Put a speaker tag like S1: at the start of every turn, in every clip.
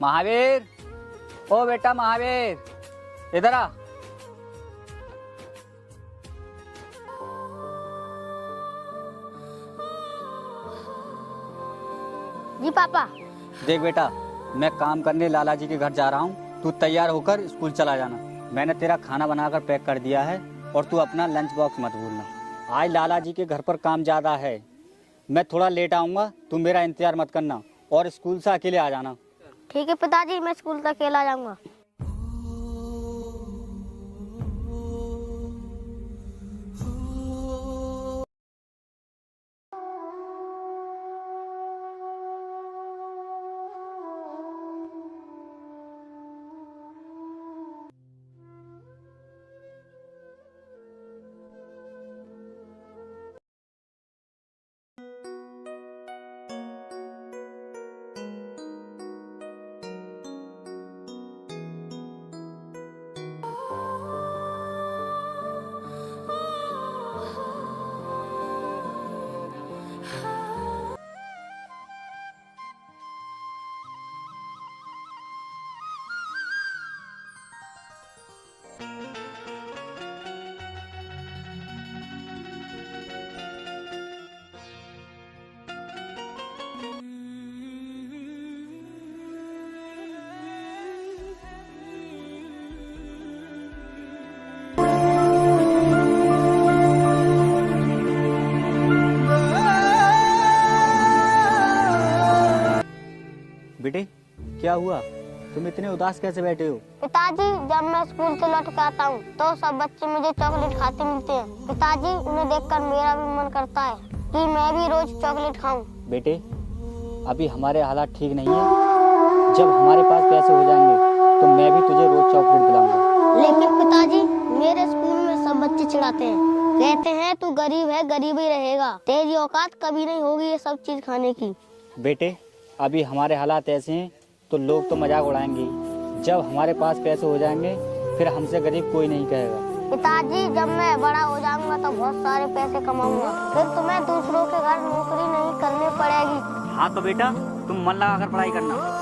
S1: महावीर, ओ बेटा महावीर, इधर आ।
S2: जी पापा।
S1: देख बेटा, मैं काम करने लाला जी के घर जा रहा हूँ, तू तैयार होकर स्कूल चला जाना। मैंने तेरा खाना बनाकर पैक कर दिया है और तू अपना लंच बॉक्स मत भूलना। आज लाला जी के घर पर काम ज़्यादा है, मैं थोड़ा लेट आऊँगा, तू मेरा इंतजार मत करना और स्कूल से अकेले आ जाना।
S2: ठीक है पिताजी, मैं स्कूल तक अकेला जाऊंगा।
S1: बेटे क्या हुआ, तुम इतने उदास कैसे बैठे हो?
S2: पिताजी, जब मैं स्कूल से लौट कर आता हूँ तो सब बच्चे मुझे चॉकलेट खाते मिलते हैं। पिताजी, उन्हें देखकर मेरा भी मन करता है कि मैं भी रोज चॉकलेट खाऊं।
S1: बेटे, अभी हमारे हालात ठीक नहीं है, जब हमारे पास पैसे हो जाएंगे तो मैं भी तुझे रोज चॉकलेट दिलाऊंगा।
S2: लेकिन पिताजी, मेरे स्कूल में सब बच्चे चिढ़ाते हैं, कहते हैं तू गरीब है, गरीब ही रहेगा, तेरी औकात कभी नहीं होगी ये सब चीज खाने की।
S1: बेटे, अभी हमारे हालात ऐसे हैं तो लोग तो मजाक उड़ाएंगे, जब हमारे पास पैसे हो जाएंगे फिर हमसे गरीब कोई नहीं कहेगा।
S2: पिताजी, जब मैं बड़ा हो जाऊंगा तो बहुत सारे पैसे कमाऊंगा, फिर तुम्हें दूसरों के घर नौकरी नहीं करनी पड़ेगी।
S1: हाँ तो बेटा, तुम मन लगा कर पढ़ाई करना।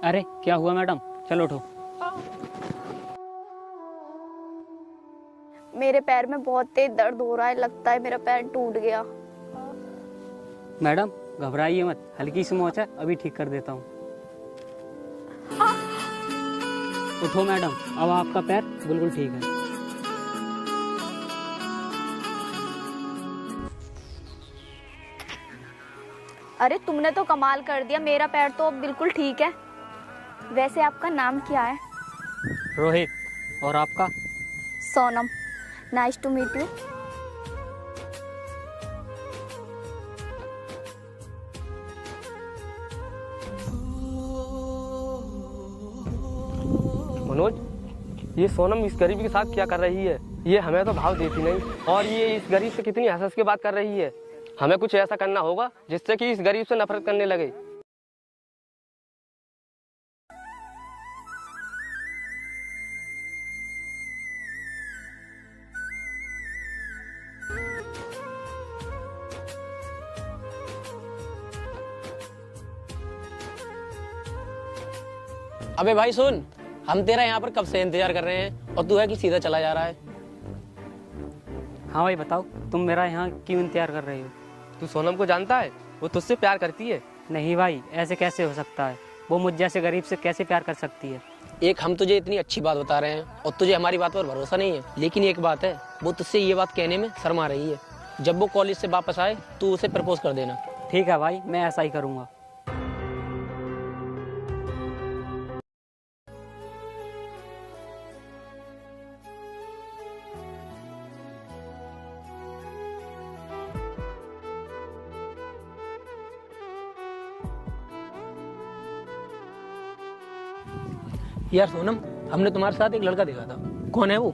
S1: अरे क्या हुआ मैडम, चलो उठो।
S3: मेरे पैर में बहुत तेज दर्द हो रहा है, लगता है मेरा पैर टूट गया।
S1: मैडम घबराइए मत, हल्की सी मोच है, अभी ठीक कर देता हूँ। उठो मैडम, अब आपका पैर बिल्कुल ठीक है।
S3: अरे तुमने तो कमाल कर दिया, मेरा पैर तो अब बिल्कुल ठीक है। वैसे आपका नाम क्या है?
S1: रोहित। और आपका?
S3: Sonam. Nice to meet you.
S4: Manoj, ये सोनम इस गरीब के साथ क्या कर रही है? ये हमें तो भाव देती नहीं और ये इस गरीब से कितनी हंस के बात कर रही है। हमें कुछ ऐसा करना होगा जिससे कि इस गरीब से नफरत करने लगे।
S5: अबे भाई सुन, हम तेरा यहाँ पर कब से इंतजार कर रहे हैं और तू है कि सीधा चला जा रहा है।
S1: हाँ भाई बताओ, तुम मेरा यहाँ क्यों इंतजार कर रहे हो?
S4: तू सोनम को जानता है? वो तुझसे प्यार करती है।
S1: नहीं भाई, ऐसे कैसे हो सकता है? वो मुझ जैसे गरीब से कैसे प्यार कर सकती है?
S5: एक हम तुझे इतनी अच्छी बात बता रहे हैं और तुझे हमारी बात पर भरोसा नहीं है, लेकिन एक बात है, वो तुझसे ये बात कहने में शर्मा रही है। जब वो कॉलेज से वापस आए तू उसे प्रपोज कर देना।
S1: ठीक है भाई, मैं ऐसा ही करूँगा।
S5: यार सोनम, हमने तुम्हारे साथ एक लड़का देखा था। कौन है वो?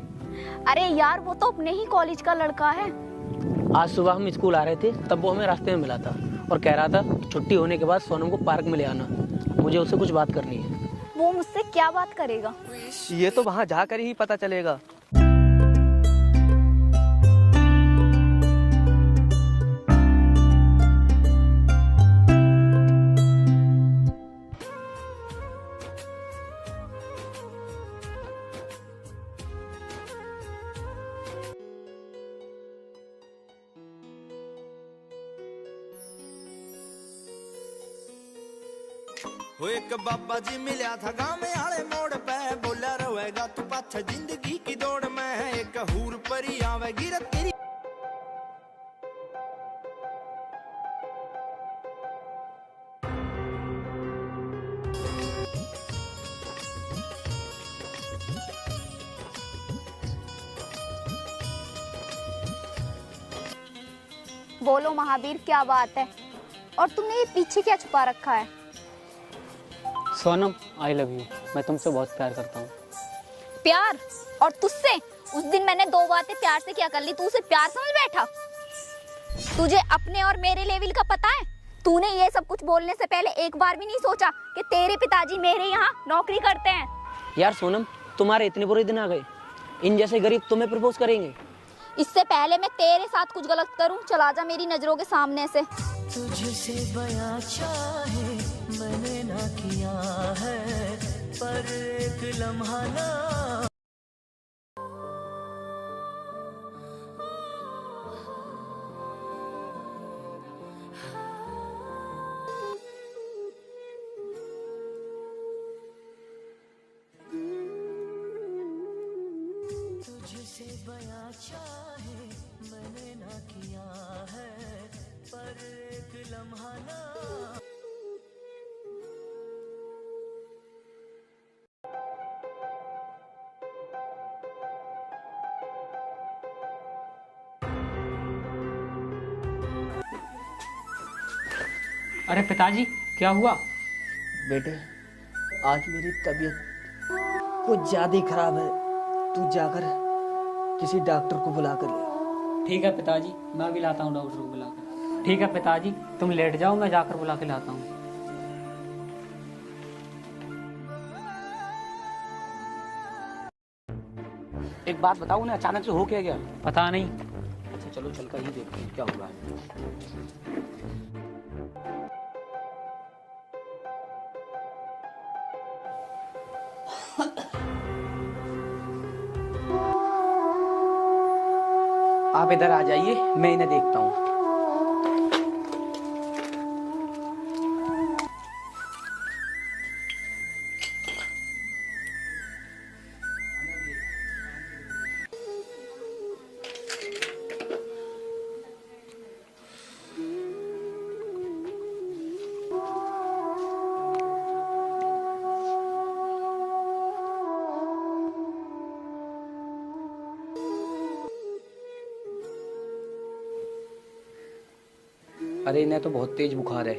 S3: अरे यार वो तो अपने ही कॉलेज का लड़का है।
S5: आज सुबह हम स्कूल आ रहे थे, तब वो हमें रास्ते में मिला था और कह रहा था छुट्टी होने के बाद सोनम को पार्क में ले आना, मुझे उससे कुछ बात करनी है।
S3: वो मुझसे क्या बात करेगा?
S4: ये तो वहाँ जाकर ही पता चलेगा।
S6: वो एक बाबा जी मिला था गाँव में आले मोड़ पे, बोला रहेगा तू पाछा जिंदगी की दौड़ में, एक हूर परी आवेगी रे तेरी।
S3: बोलो महावीर, क्या बात है? और तुमने ये पीछे क्या छुपा रखा है?
S1: Sonam, I love you. मैं तुमसे बहुत प्यार करता हूँ।
S3: प्यार? और तुझसे? उस दिन मैंने 2 बातें प्यार से क्या कर ली, तू उसे प्यार समझ बैठा? तुझे अपने और मेरे लेवल का पता है? तूने ये सब कुछ बोलने से पहले एक बार भी नहीं सोचा कि तेरे पिताजी मेरे यहाँ नौकरी करते हैं?
S5: यार सोनम, तुम्हारे इतने बुरे दिन आ गए, इन जैसे गरीब तुम्हें प्रपोज करेंगे?
S3: इससे पहले मैं तेरे साथ कुछ गलत करूं, चला जा मेरी नजरों के सामने से।
S7: तुझसे बयां चाहे मैंने ना किया है, पर एक लम्हा ना। तुझसे बयां चाहे मैंने ना किया है, पर एक लम्हा ना।
S1: अरे पिताजी, क्या हुआ?
S7: बेटे, आज मेरी तबीयत कुछ ज्यादा ही खराब है, तू जाकर किसी डॉक्टर को बुला कर ले।
S1: ठीक है पिताजी, मैं भी लाता हूँ डॉक्टर को बुलाकर। ठीक है पिताजी, तुम लेट जाओ, मैं जाकर बुला के लाता हूँ।
S5: एक बात बताओ, उन्हें अचानक से हो क्या गया?
S1: पता नहीं।
S5: अच्छा चलो चलकर ही देखते हैं क्या हुआ है। आप इधर आ जाइए, मैं इन्हें देखता हूँ। अरे इन्हें तो बहुत तेज बुखार है।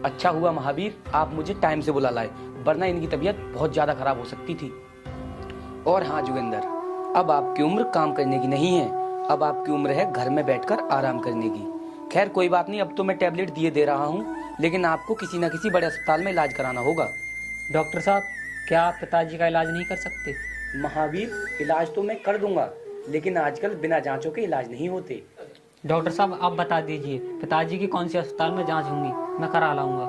S5: अच्छा हुआ महावीर, आप मुझे टाइम से बुला लाए, वरना इनकी तबीयत बहुत ज्यादा खराब हो सकती थी। और हाँ जोगिंदर, अब आपकी उम्र काम करने की नहीं है, अब आपकी उम्र है घर में बैठकर आराम करने की। खैर कोई बात नहीं, अब तो मैं टैबलेट दिए दे रहा हूँ, लेकिन आपको किसी न किसी बड़े अस्पताल में इलाज कराना होगा।
S1: डॉक्टर साहब, क्या आप पिताजी का इलाज नहीं कर सकते?
S5: महावीर, इलाज तो मैं कर दूंगा, लेकिन आजकल बिना जांचों के इलाज नहीं होते।
S1: डॉक्टर साहब, आप बता दीजिए पिताजी की कौन सी अस्पताल में जांच होंगी, मैं करा लाऊंगा।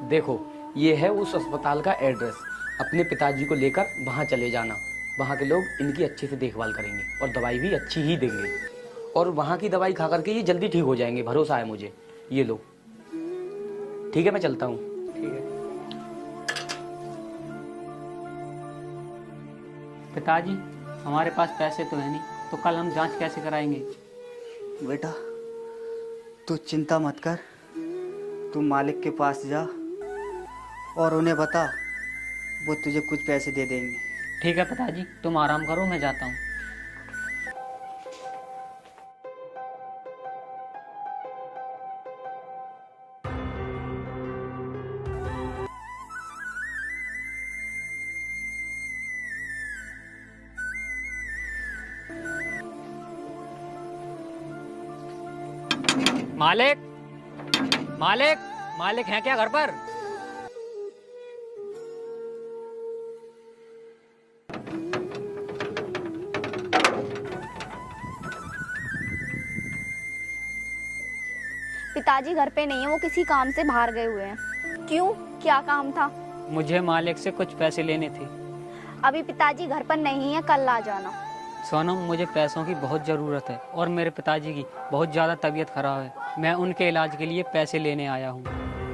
S5: देखो, ये है उस अस्पताल का एड्रेस, अपने पिताजी को लेकर वहाँ चले जाना। वहाँ के लोग इनकी अच्छे से देखभाल करेंगे और दवाई भी अच्छी ही देंगे, और वहाँ की दवाई खा करके ये जल्दी ठीक हो जाएंगे, भरोसा है मुझे। ये लो। ठीक है, मैं चलता हूँ।
S1: ठीक है पिताजी, हमारे पास पैसे तो है नहीं, तो कल हम जांच कैसे कराएंगे?
S8: बेटा, तू चिंता मत कर, तू मालिक के पास जा और उन्हें बता, वो तुझे कुछ पैसे दे देंगे।
S1: ठीक है पिताजी, तुम आराम करो, मैं जाता हूँ। मालिक, मालिक, मालिक हैं क्या घर पर?
S3: पिताजी घर पे नहीं है, वो किसी काम से बाहर गए हुए हैं। क्यों, क्या काम था?
S1: मुझे मालिक से कुछ पैसे लेने थे।
S3: अभी पिताजी घर पर नहीं है, कल आ जाना।
S1: सोनम, मुझे पैसों की बहुत ज़रूरत है और मेरे पिताजी की बहुत ज़्यादा तबीयत खराब है। मैं उनके इलाज के लिए पैसे लेने आया हूँ।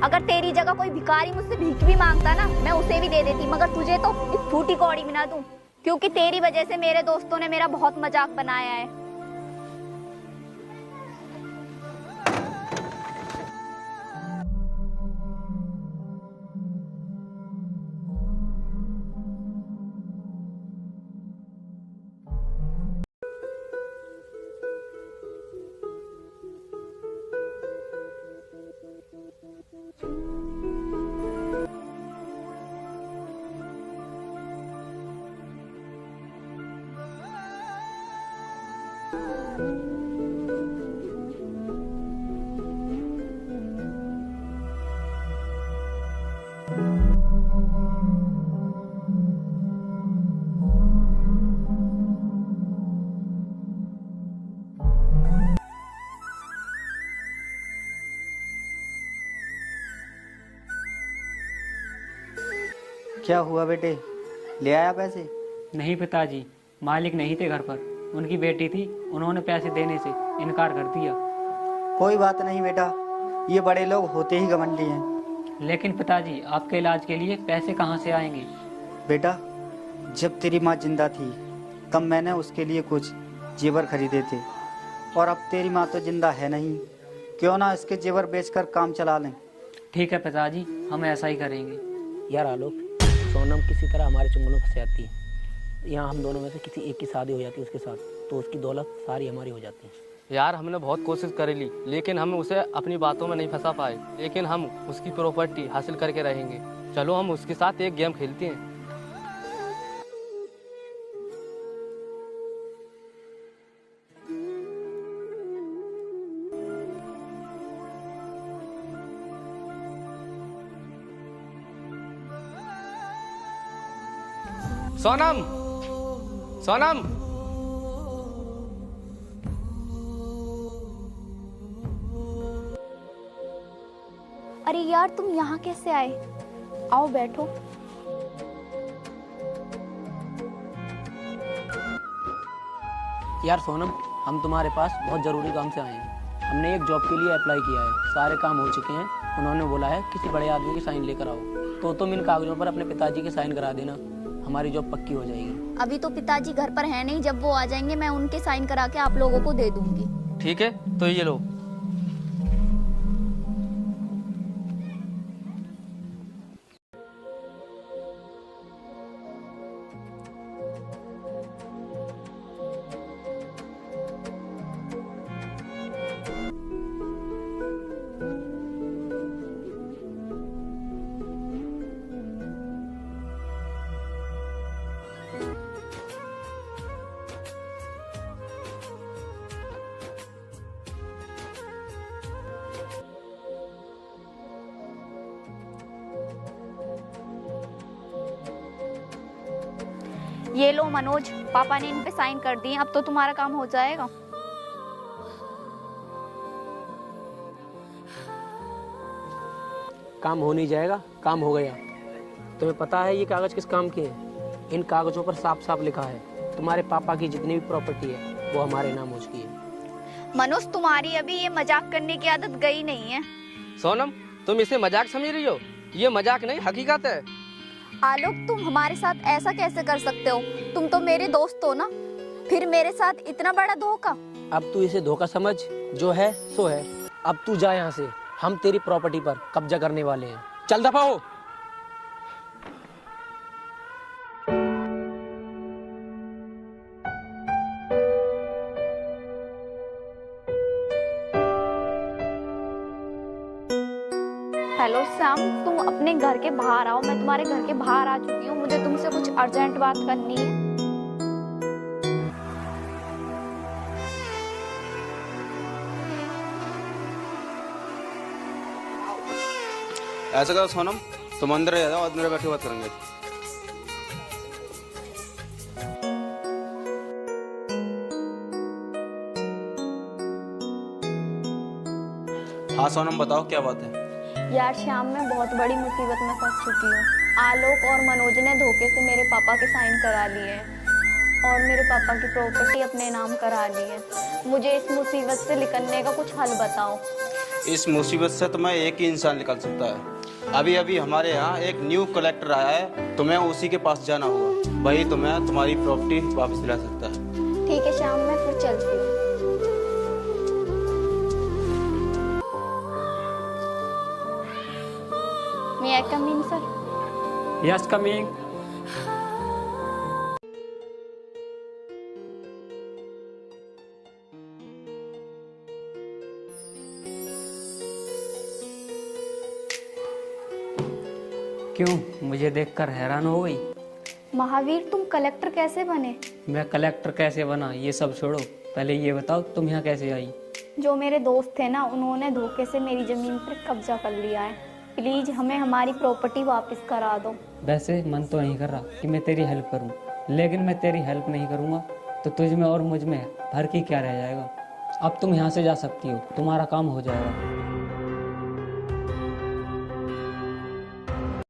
S3: अगर तेरी जगह कोई भिखारी मुझसे भीख भी मांगता ना, मैं उसे भी दे देती, मगर तुझे तो एक फूटी कौड़ी भी ना दूं, क्योंकि तेरी वजह से मेरे दोस्तों ने मेरा बहुत मजाक बनाया है।
S8: क्या हुआ बेटे, ले आया पैसे?
S1: नहीं पिताजी, मालिक नहीं थे घर पर। उनकी बेटी थी, उन्होंने पैसे देने से इनकार कर दिया।
S8: कोई बात नहीं बेटा, ये बड़े लोग होते ही घमंडी हैं।
S1: लेकिन पिताजी, आपके इलाज के लिए पैसे कहाँ से आएंगे?
S8: बेटा, जब तेरी माँ जिंदा थी तब मैंने उसके लिए कुछ जेवर खरीदे थे, और अब तेरी माँ तो जिंदा है नहीं, क्यों ना इसके जेवर बेचकर काम चला लें।
S1: ठीक है पिताजी, हम ऐसा ही करेंगे।
S7: यार आलोक, सोनम किसी तरह हमारे चुंगलों में फंस जाती है। यहाँ हम दोनों में से किसी एक की शादी हो जाती है उसके साथ, तो उसकी दौलत सारी हमारी हो जाती है।
S4: यार हमने बहुत कोशिश कर ली, लेकिन हम उसे अपनी बातों में नहीं फंसा पाए, लेकिन हम उसकी प्रॉपर्टी हासिल करके रहेंगे। चलो हम उसके साथ एक गेम खेलते हैं। सोनम, सोनम,
S3: अरे यार, तुम यहाँ कैसे आए? आओ बैठो।
S7: यार सोनम, हम तुम्हारे पास बहुत ज़रूरी काम से आए हैं। हमने एक जॉब के लिए अप्लाई किया है, सारे काम हो चुके हैं। उन्होंने बोला है किसी बड़े आदमी की साइन लेकर आओ, तो तुम इन कागजों पर अपने पिताजी के साइन करा देना, हमारी जॉब पक्की हो जाएगी।
S3: अभी तो पिताजी घर पर है नहीं, जब वो आ जाएंगे मैं उनके साइन करा के आप लोगों को दे दूंगी।
S4: ठीक है, तो ये लो।
S3: ये लो मनोज, पापा ने इन पे साइन कर दिए, अब तो तुम्हारा काम हो जाएगा।
S7: काम हो नहीं जाएगा, काम हो गया। तुम्हें पता है ये कागज किस काम के हैं? इन कागजों पर साफ साफ लिखा है तुम्हारे पापा की जितनी भी प्रॉपर्टी है वो हमारे नाम हो चुकी है।
S3: मनोज, तुम्हारी अभी ये मजाक करने की आदत गई नहीं है।
S4: सोनम, तुम इसे मजाक समझ रही हो? ये मजाक नहीं, हकीकत है।
S3: आलोक, तुम हमारे साथ ऐसा कैसे कर सकते हो? तुम तो मेरे दोस्त हो ना, फिर मेरे साथ इतना बड़ा धोखा।
S7: अब तू इसे धोखा समझ, जो है सो है। अब तू जा यहाँ से, हम तेरी प्रॉपर्टी पर कब्जा करने वाले हैं। चल दफा हो।
S3: हेलो श्याम, तुम अपने घर के बाहर आओ। मैं तुम्हारे घर के बाहर आ चुकी हूँ, मुझे तुमसे कुछ अर्जेंट बात करनी है।
S9: ऐसा करो सोनम, तुम अंदर आ जाओ, अंदर बैठे बात करेंगे। हाँ सोनम बताओ क्या बात है।
S3: यार श्याम, मैं बहुत बड़ी मुसीबत में फंस चुकी हूँ। आलोक और मनोज ने धोखे से मेरे पापा के साइन करा लिए हैं और मेरे पापा की प्रॉपर्टी अपने नाम करा ली है। मुझे इस मुसीबत से निकलने का कुछ हल बताओ।
S9: इस मुसीबत से तुम्हें एक ही इंसान निकल सकता है। अभी अभी हमारे यहाँ एक न्यू कलेक्टर आया है, तुम्हें उसी के पास जाना होगा, वही तुम्हें तुम्हारी प्रॉपर्टी वापस दिला सकता है।
S3: ठीक है श्याम, मैं फिर चलती हूँ। May I come in, sir?
S7: Yes coming. क्यों, मुझे देखकर हैरान हो गई?
S3: महावीर, तुम कलेक्टर कैसे बने?
S7: मैं कलेक्टर कैसे बना ये सब छोड़ो, पहले ये बताओ तुम यहाँ कैसे आई?
S3: जो मेरे दोस्त थे ना, उन्होंने धोखे से मेरी जमीन पर कब्जा कर लिया है। प्लीज हमें हमारी प्रॉपर्टी वापस करा दो।
S7: वैसे मन तो नहीं कर रहा कि मैं तेरी हेल्प करूं, लेकिन मैं तेरी हेल्प नहीं करूंगा तो तुझ में और मुझ में फर्क ही क्या रह जाएगा। अब तुम यहाँ से जा सकती हो, तुम्हारा काम हो जाएगा।